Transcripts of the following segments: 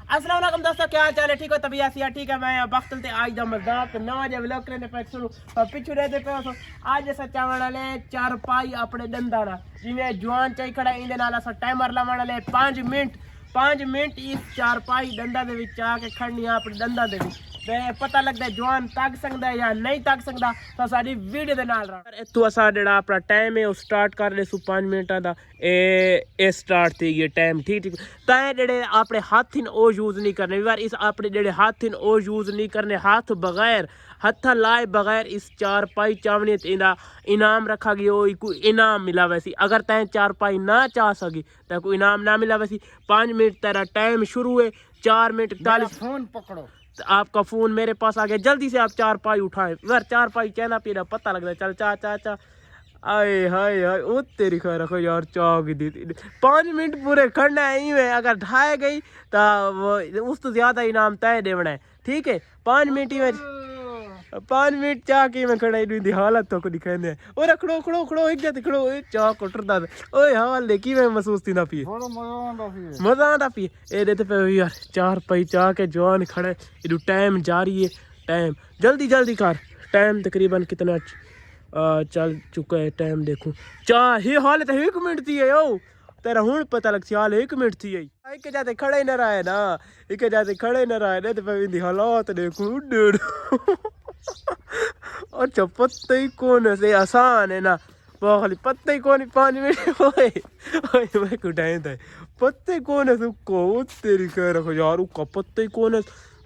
अस्सलाम वालेकुम दोस्तों, क्या हाल चाल है? ठीक हो? तबीयत सिया ठीक है? मैं बख्तल ते आज दा मजाक नवा जे व्लॉग करने पे शुरू पिछू रहते पे हो आज जैसा चावल वाले चार पाई अपने दंदा ना जिवें जवान चाई खड़ा इंदे नाल असा टाइमर लावण वाले 5 मिनट इस चार पाई दंदा दे विच आके खड़नी अपने दंदा दे विच ते पता लगदा है जवान तक सकदा है या नहीं तक सकदा तो साडी वीडियो दे नाल रह इतों असा जेड़ा अपना टाइम है वो स्टार्ट कर ले सु 5 मिनटां दा ए स्टार्ट थी गया टाइम ठीक ठीक तां जेड़े अपने हाथ इन ओ यूज नहीं करने यार इस अपने जेड़े हाथ इन ओ यूज नहीं करने हाथ बगैर हथा लाए बगैर इस चार पाई चावनी इंदा इनाम रखा गया वो कोई इनाम मिला वैसी अगर तैं चार पाई ना चाह सकी तो कोई इनाम ना मिला वैसी 5 मिनट तेरा टाइम शुरू है 4 मिनट 41 फोन पकड़ो आपका फोन मेरे पास आ गया जल्दी से आप चार पाई उठाएं यार चार पाई कहना पीना पता लगता है चल चा चा चा आए हाय हाय ओ तेरी खैर रखो यार चाह की दी 5 मिनट पूरे खड़ना है ही में अगर ढाए गई तो उस तो ज्यादा इनाम तय देना है ठीक है 5 मिनट ही में 5 मिनट चाह के मैं खड़ा दी हालत तो को दिखाने और खड़ो खड़ो खड़ो एक जाते खड़ो चाह कोटरदा ओए हाल देखी मैं महसूस थी ना पिए मजा आंदा पिए ए देते पे यार चार पाई चाह के जवान खड़े इदु टाइम जारी है टाइम जल्दी जल्दी कर टाइम तकरीबन कितना चल चुका है टाइम देखूं चाह ही हालत 1 मिनट थी है ओ तेरा हुण पता लग साल 1 मिनट थी है एक जाते खड़े न रहे ना एक जाते खड़े न रहे ना तो पे इंदी हालात देखूं अच्छा पत्ते ही कौन से आसान है ना खाली पत्ते ही कौन 5 मिनट ओए ओए मैं कुटाए थे पत्ते कौन है उसको तेरी कह रखो यार उसका पत्ते ही कौन है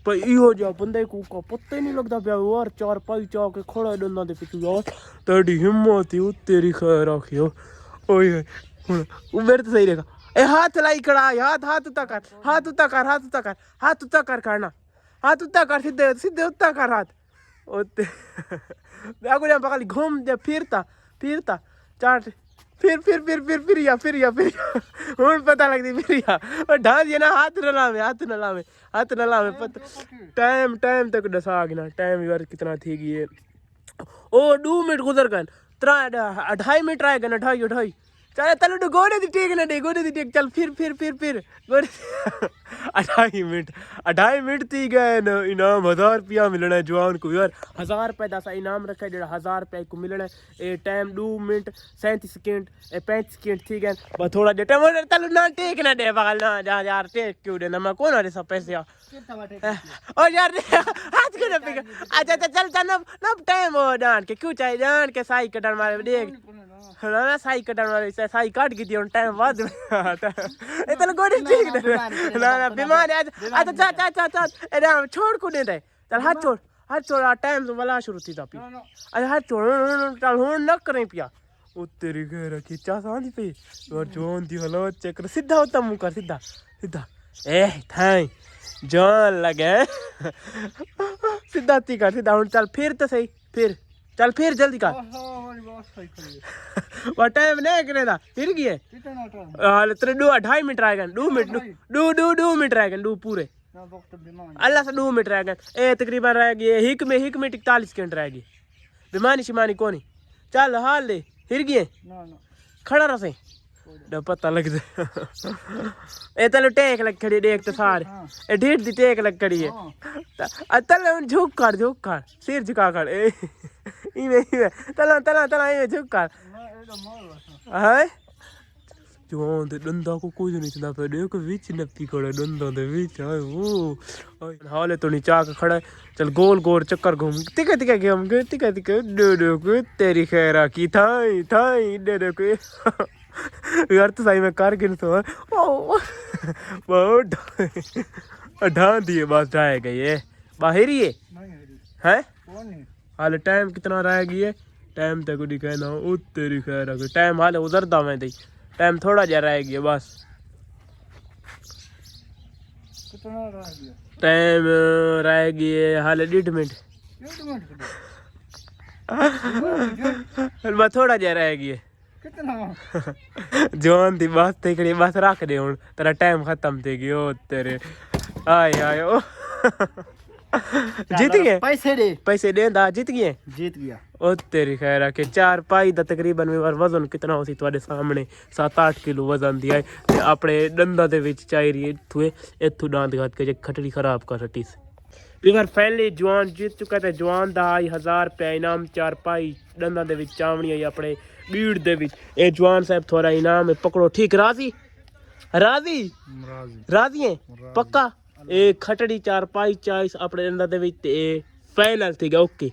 पर इहो जा बंदे को का पत्ते नहीं लगता पिया यार चार पाई चाह के खड़ा डंदा दे पिछू यार तेरी हिम्मत ही तेरी खैर रखियो ओए हुन वो मेरे तो सही रहेगा ए हाथ लाई खड़ा हाथ हाथ उता कर हाथ उता कर हाथ उता कर हाथ उता कर करना हाथ उता कर सीधे सीधे उता कर हाथ ओते आगुड़िया पकड़ घूम दे फिरता फिरता चाट फिर या हुन पता लगती फिर या और ढाल ये ना हाथ न लावे पता टाइम टाइम तक दसा ना टाइम यार कितना थी गई है ओ 2 मिनट गुजर गए 2.5 मिनट रह गए 2.5 चल तल गोड़े दी टेक ना दे गोड़े दी टेक चल फिर गोड़े 2.5 मिनट थी गए न इनाम 1000 रुपया मिलना है जवान को यार 1000 रुपये का इनाम रखा है जो 1000 रुपये को मिलना है ए टाइम 2 मिनट 37 सेकंड 35 सेकंड थी गए बस थोड़ा जे टाइम तल ना टेक ना दे बगल ना जा यार टेक क्यों देना मैं कौन अरे सब पैसे ओ यार हाथ क्यों ना पिका अच्छा चल चल नब टाइम हो डांट के क्यों चाहिए डांट के साई कटन मारे देख ना साई कटन वाले साई काट की थी टाइम बाद ए तल गोड़ी ठीक ना बीमार है अच्छा चा ए छोड़ को दे चल हाथ छोड़ टाइम तो वाला शुरू थी पी अरे हाथ छोड़ चल हुन न करें पिया ओ तेरी घर की चा सांदी पे और जोन दी हालत चेक कर सीधा होता मुंह कर सीधा सीधा ए थाई जान लगे सीधा ती कर सीधा हुन चल फिर तो सही फिर चल फिर जल्दी कर वो टाइम नहीं करे था फिर गए हाल तेरे 2.5 मिनट रह गए 2 मिनट 2 मिनट रह गए 2 पूरे अल्लाह से 2 मिनट रह गए ए तकरीबन रह गए हिक मिनट 41 सेकंड रह गए बेमानी शिमानी कोनी चल हाल ले फिर गए खड़ा रह सही पता लग ए तल टेक लग खड़ी देख तो सारे ए ढीठ दी टेक लग खड़ी है तल झुक कर सिर झुका कर ए इवे तला इवे झुक कर हाय जवान ते डंदा को कोई नहीं चला पे देख विच नपी खड़ा डंदा दे विच हाय वो हाले तो नी चाक खड़ा चल गोल गोल चक्कर घूम तिके घूम गए तिके दे तेरी खैरा की थाई दे को यार तो सही में कर गिन तो बहुत ढां दिए बस ढाए गई है बाहर ही है हाल टाइम कितना रह गई है टाइम तक नहीं कहना ओ तेरी खैर टाइम हाल उधरदा मैं दी टाइम थोड़ा जा रह गया बस कितना रह गया टाइम रह गया हाल 1.5 मिनट बस थोड़ा जा रह गया जवान थी बस तेरी बस रख दे हुन तेरा टाइम खत्म थे गयो तेरे आय ओ जीत गए पैसे दे दा जीत गए जीत गया ओ तेरी खैर के 4 पाई दा तकरीबन मेरा वजन कितना हो सी ਤੁਹਾਡੇ ਸਾਹਮਣੇ 7-8 ਕਿਲੋ ਵਜ਼ਨ ਦੀ ਹੈ ਤੇ ਆਪਣੇ ਦੰਦਾਂ ਦੇ ਵਿੱਚ ਚਾਈ ਰਹੀ ਇੱਥੋਂ ਦੰਦ ਕੱਟ ਕੇ ਜੇ ਖਟੜੀ ਖਰਾਬ ਕਰ ਹਟੀ ਸੀ ਵੀਰ ਫਾਈਨਲੀ ਜਵਾਨ ਜਿੱਤ ਚੁੱਕਾ ਤੇ ਜਵਾਨ ਦਾ 1000 ਰੁਪਏ ਇਨਾਮ 4 ਪਾਈ ਦੰਦਾਂ ਦੇ ਵਿੱਚ ਚਾਵਣੀ ਆਈ ਆਪਣੇ ਬੀੜ ਦੇ ਵਿੱਚ ਇਹ ਜਵਾਨ ਸਾਹਿਬ ਥੋੜਾ ਇਨਾਮ ਹੈ ਪਕੜੋ ਠੀਕ ਰਾਜ਼ੀ ਹੈ ਪੱਕਾ ਇਹ ਖਟੜੀ 4 ਪਾਈ ਚਾਈਸ ਆਪਣੇ ਦੰਦਾਂ ਦੇ ਵਿੱਚ ਤੇ ਫਾਈਨਲ ਸੀਗਾ ਓਕੇ